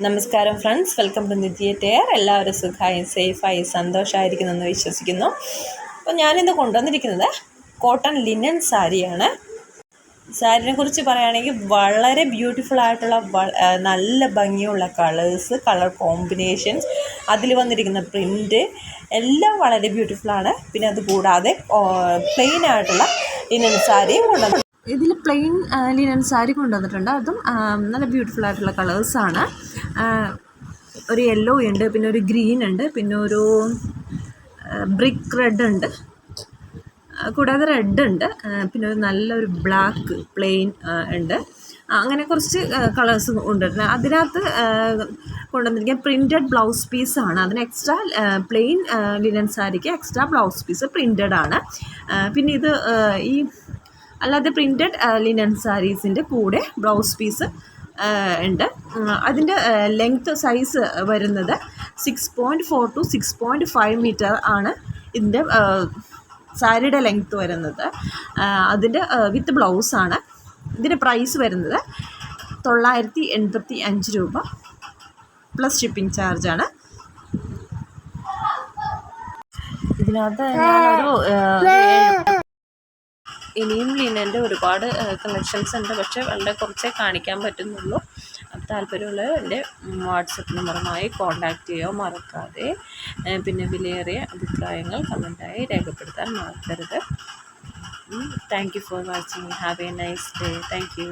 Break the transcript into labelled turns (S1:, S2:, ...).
S1: നമസ്കാരം friends, welcome to Nithya ടെയർ. എല്ലാവരും സുഖമായും സേഫായി സന്തോഷമായിരിക്കുന്നെന്ന് വിശ്വസിക്കുന്നു. അപ്പോൾ ഞാനിന്ന് കൊണ്ടുവന്നിരിക്കുന്നത് കോട്ടൺ ലിനൻ സാരിയാണ്. സാരിനെ കുറിച്ച് പറയുകയാണെങ്കിൽ വളരെ ബ്യൂട്ടിഫുൾ ആയിട്ടുള്ള നല്ല ഭംഗിയുള്ള കളർ കോമ്പിനേഷൻസ്, അതിൽ വന്നിരിക്കുന്ന പ്രിൻ്റ് എല്ലാം വളരെ ബ്യൂട്ടിഫുള്ളാണ്. പിന്നെ അതുകൂടാതെ പ്ലെയിൻ ആയിട്ടുള്ള ലിനൻ സാരിയും കൊണ്ടുവന്നു. ഇതിൽ പ്ലെയിൻ ലിനൻ സാരി കൊണ്ടുവന്നിട്ടുണ്ട്. അതും നല്ല ബ്യൂട്ടിഫുൾ ആയിട്ടുള്ള കളേഴ്സാണ്. ഒരു യെല്ലോ ഉണ്ട്, പിന്നെ ഒരു ഗ്രീൻ ഉണ്ട്, പിന്നെ ഒരു ബ്രിക്ക് റെഡ് ഉണ്ട്, കൂടാതെ റെഡ് ഉണ്ട്, പിന്നെ ഒരു നല്ലൊരു ബ്ലാക്ക് പ്ലെയിൻ ഉണ്ട്. അങ്ങനെ കുറച്ച് കളേഴ്സ് കൊണ്ടുവരുന്നത്. അതിനകത്ത് കൊണ്ടുവന്നിരിക്കുക പ്രിൻറ്റഡ് ബ്ലൗസ് പീസാണ്. അതിന് എക്സ്ട്രാ പ്ലെയിൻ ലിനൻ സാരിക്ക് എക്സ്ട്രാ ബ്ലൗസ് പീസ് പ്രിൻറ്റഡ് ആണ്. പിന്നെ ഇത് ഈ അല്ലാതെ പ്രിൻറ്റഡ് ലിനൻ സാരീസിൻ്റെ കൂടെ ബ്ലൗസ് പീസ് ഉണ്ട്. അതിൻ്റെ ലെങ്ത്ത് സൈസ് വരുന്നത് 6.4 to 6.5 മീറ്റർ ആണ് ഇതിൻ്റെ സാരിയുടെ ലെങ്ത്ത് വരുന്നത്. അതിൻ്റെ വിത്ത് ബ്ലൗസാണ്. ഇതിൻ്റെ പ്രൈസ് വരുന്നത് 985 രൂപ പ്ലസ് ഷിപ്പിംഗ് ചാർജാണ്. ഇതിനകത്ത് ഞാനൊരു ഇനിയും ലിനൻ്റെ ഒരുപാട് കളക്ഷൻസ് ഉണ്ട്, പക്ഷേ വളരെ കുറച്ചേ കാണിക്കാൻ പറ്റുന്നുള്ളൂ. താല്പര്യമുള്ളവർ എൻ്റെ വാട്സപ്പ് നമ്പറുമായി കോൺടാക്റ്റ് ചെയ്യുക മറക്കാതെ. പിന്നെ വിലയേറിയ അഭിപ്രായങ്ങൾ കമൻറ്റായി രേഖപ്പെടുത്താൻ മറക്കരുത്. Thank you for watching. Have A nice day. Thank you.